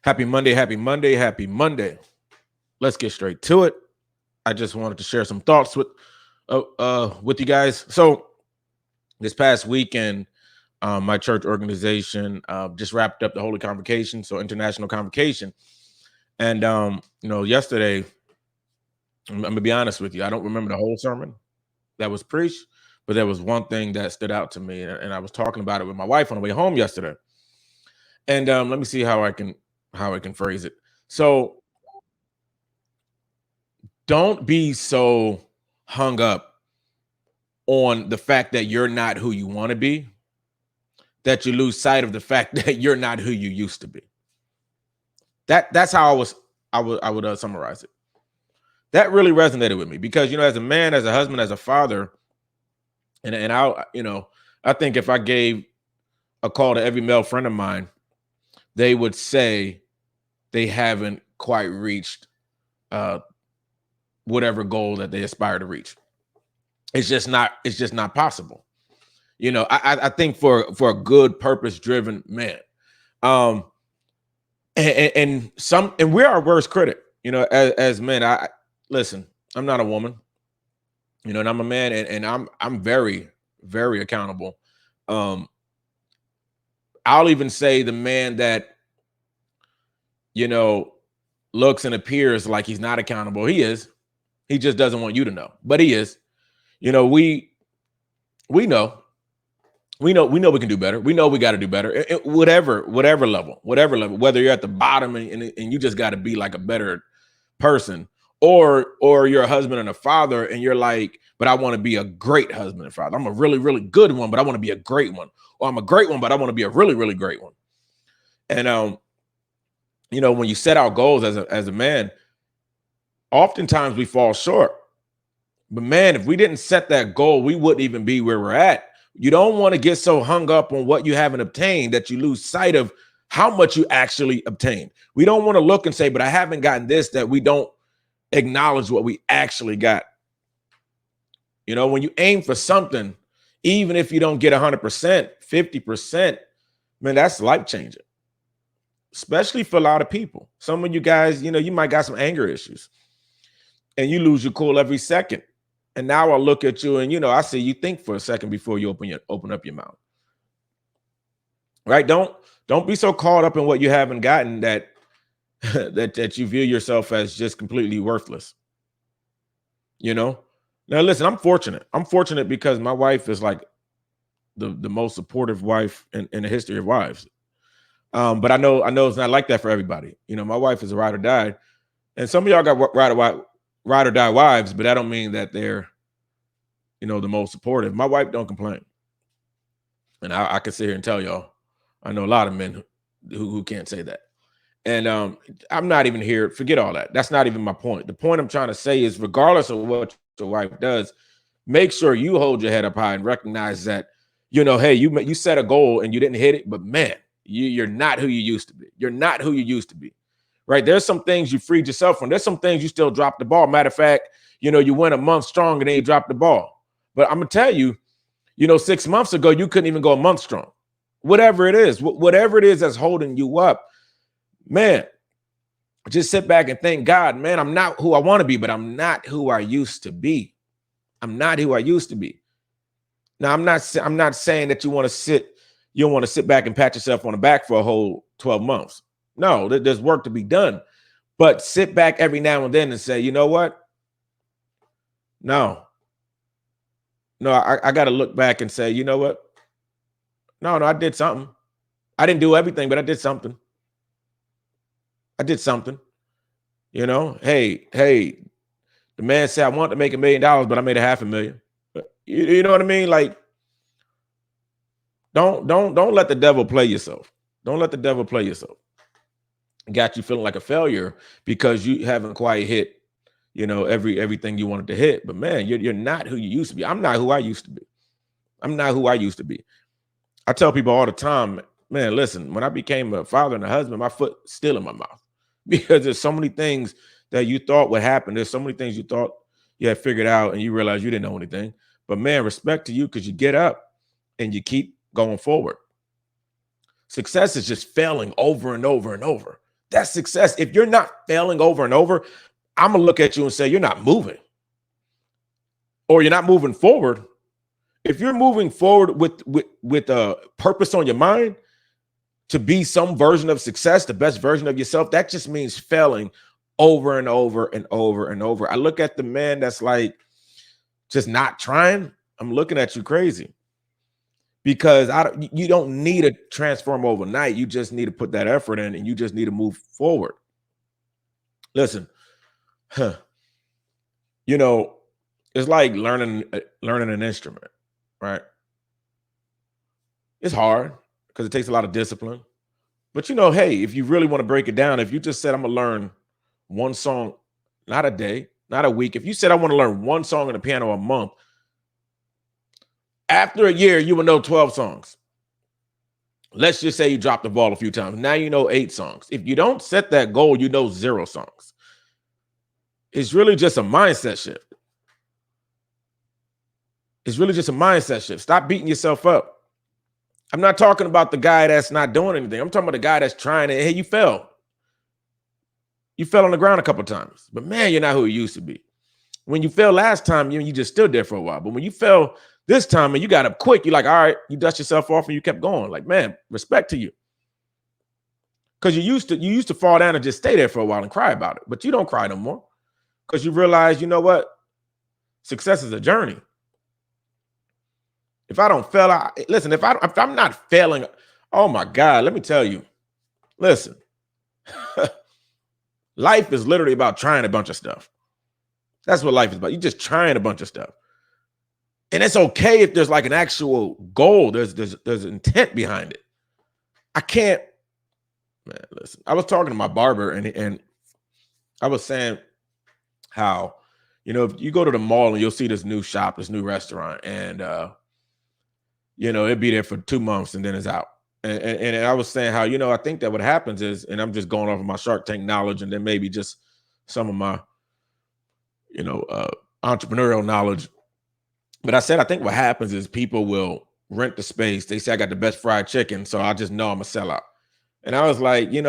Happy Monday, happy Monday, happy Monday. Let's get straight to it. I just wanted to share some thoughts with you guys. So this past weekend, my church organization just wrapped up the Holy Convocation, so International Convocation. And yesterday, I'm gonna be honest with you, I don't remember the whole sermon that was preached, but there was one thing that stood out to me, and I was talking about it with my wife on the way home yesterday. And let me see how I can phrase it. So don't be so hung up on the fact that you're not who you want to be that you lose sight of the fact that you're not who you used to be. That's how I would summarize it. That really resonated with me because as a man, as a husband, as a father, and I think if I gave a call to every male friend of mine, they would say they haven't quite reached whatever goal that they aspire to reach. It's just not possible. I think for a good purpose driven man, and we're our worst critic, as men. I listen, I'm not a woman, and I'm a man, and I'm very, very accountable. um I'll even say the man that you know looks and appears like he's not accountable, he is. He just doesn't want you to know, but he is. We know we know we can do better. We know we got to do better. Whatever level, whether you're at the bottom and you just got to be like a better person, or you're a husband and a father and you're like, but I want to be a great husband and father. I'm a really, really good one, but I want to be a great one. Or I'm a great one, but I want to be a really, really great one. And when you set out goals as a man, oftentimes we fall short. But man, if we didn't set that goal, we wouldn't even be where we're at. You don't want to get so hung up on what you haven't obtained that you lose sight of how much you actually obtained. We don't want to look and say, but I haven't gotten this, that we don't acknowledge what we actually got. When you aim for something, even if you don't get 100%, 50%, man, that's life changing, especially for a lot of people. Some of you guys, you might got some anger issues and you lose your cool every second. And now I look at you and, I see you think for a second before you open up your mouth. Right? Don't be so caught up in what you haven't gotten that that you view yourself as just completely worthless. Now listen, I'm fortunate. I'm fortunate because my wife is like the most supportive wife in the history of wives. But I know it's not like that for everybody. My wife is a ride or die, and some of y'all got ride or die wives, but that don't mean that they're the most supportive. My wife don't complain, and I can sit here and tell y'all I know a lot of men who can't say that. And I'm not even here, forget all that. That's not even my point. The point I'm trying to say is, regardless of what your wife does, make sure you hold your head up high and recognize that hey, you set a goal and you didn't hit it, but man, you're not who you used to be. You're not who you used to be. Right? There's some things you freed yourself from. There's some things you still dropped the ball. Matter of fact, you went a month strong and then you dropped the ball. But I'm gonna tell you, 6 months ago, you couldn't even go a month strong. Whatever it is that's holding you up, man, just sit back and thank God, man, I'm not who I want to be, but I'm not who I used to be. I'm not who I used to be. Now, I'm not saying that you want to sit back and pat yourself on the back for a whole 12 months. No, there's work to be done. But sit back every now and then and say, you know what? No, I got to look back and say, you know what? No, I did something. I didn't do everything, but I did something. Hey, the man said I want to make $1 million, but I made $500,000. You know what I mean? Like, don't let the devil play yourself. Don't let the devil play yourself. Got you feeling like a failure because you haven't quite hit, everything you wanted to hit. But man, you're not who you used to be. I'm not who I used to be. I'm not who I used to be. I tell people all the time, man, listen, when I became a father and a husband, my foot still in my mouth because there's so many things that you thought would happen. There's so many things you thought you had figured out and you realize you didn't know anything. But man, respect to you because you get up and you keep going forward. Success is just failing over and over and over. That's success. If you're not failing over and over, I'm gonna look at you and say you're not moving, or you're not moving forward. If you're moving forward with a purpose on your mind to be some version of success, the best version of yourself, that just means failing over and over and over and over. I look at the man that's like just not trying. I'm looking at you crazy, because you don't need to transform overnight. You just need to put that effort in, and you just need to move forward. Listen, you know, it's like learning an instrument, right? It's hard because it takes a lot of discipline. But hey, if you really want to break it down, if you just said I'm gonna learn one song, not a day, not a week. If you said I want to learn one song on the piano a month, after a year, you will know 12 songs. Let's just say you dropped the ball a few times. Now you know 8 songs. If you don't set that goal, you know 0 songs. It's really just a mindset shift. It's really just a mindset shift. Stop beating yourself up. I'm not talking about the guy that's not doing anything. I'm talking about the guy that's trying it. Hey, you fell. You fell on the ground a couple of times, but man, you're not who you used to be. When you fell last time, you just stood there for a while. But when you fell this time and you got up quick, you're like, all right, you dust yourself off and you kept going. Like, man, respect to you. Because you used to fall down and just stay there for a while and cry about it. But you don't cry no more, because you realize, you know what? Success is a journey. If I don't fail, listen, if I'm not failing, oh my God, let me tell you, listen, life is literally about trying a bunch of stuff. That's what life is about. You're just trying a bunch of stuff. And it's okay if there's like an actual goal. There's intent behind it. I can't, man, listen, I was talking to my barber and I was saying how, if you go to the mall and you'll see this new shop, this new restaurant, and it'd be there for 2 months and then it's out. And I was saying how, I think that what happens is, and I'm just going off of my Shark Tank knowledge and then maybe just some of my, entrepreneurial knowledge. But I said, I think what happens is people will rent the space. They say, I got the best fried chicken, so I just know I'm a sellout. And I was like, you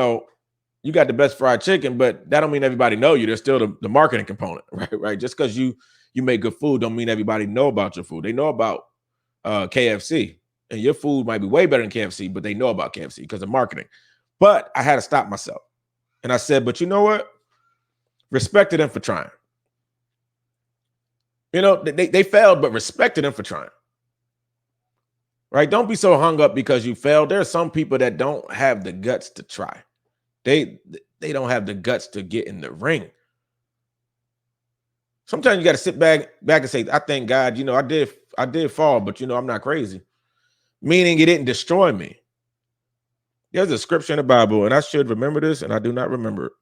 got the best fried chicken, but that don't mean everybody know you. There's still the marketing component, right? Just because you make good food don't mean everybody know about your food. They know about KFC, and your food might be way better than KFC, but they know about KFC because of marketing. But I had to stop myself. And I said, but you know what? Respected them for trying. They failed, but respected them for trying. Right? Don't be so hung up because you failed. There are some people that don't have the guts to try. They don't have the guts to get in the ring. Sometimes you got to sit back and say, I thank God, I did fall, but I'm not crazy. Meaning it didn't destroy me. There's a scripture in the Bible, and I should remember this, and I do not remember it.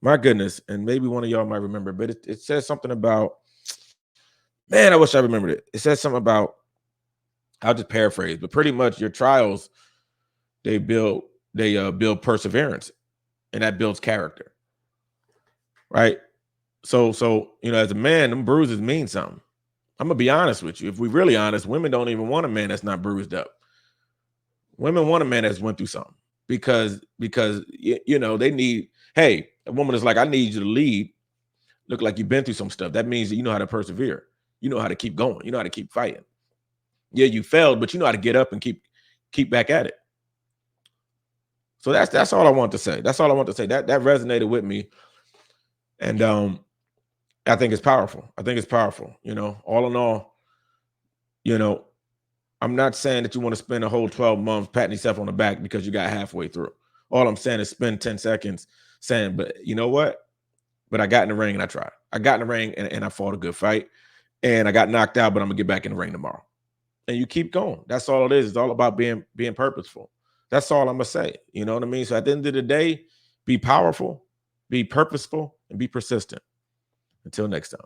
My goodness, and maybe one of y'all might remember, but it says something about, man, I wish I remembered it. It says something about, I'll just paraphrase, but pretty much your trials, they build perseverance, and that builds character, right? So as a man, them bruises mean something. I'm gonna be honest with you. If we're really honest, women don't even want a man that's not bruised up. Women want a man that's went through something because they need. Hey, a woman is like, I need you to lead. Look like you've been through some stuff. That means that you know how to persevere. You know how to keep going. You know how to keep fighting. Yeah, you failed, but you know how to get up and keep back at it. So that's all I want to say. That's all I want to say. That resonated with me, and I think it's powerful. I think it's powerful. All in all, I'm not saying that you want to spend a whole 12 months patting yourself on the back because you got halfway through. All I'm saying is spend 10 seconds saying, but you know what? But I got in the ring and I tried. I got in the ring and I fought a good fight, and I got knocked out, but I'm gonna get back in the ring tomorrow. And you keep going. That's all it is. It's all about being purposeful. That's all I'm gonna say. You know what I mean? So at the end of the day, be powerful, be purposeful, and be persistent. Until next time.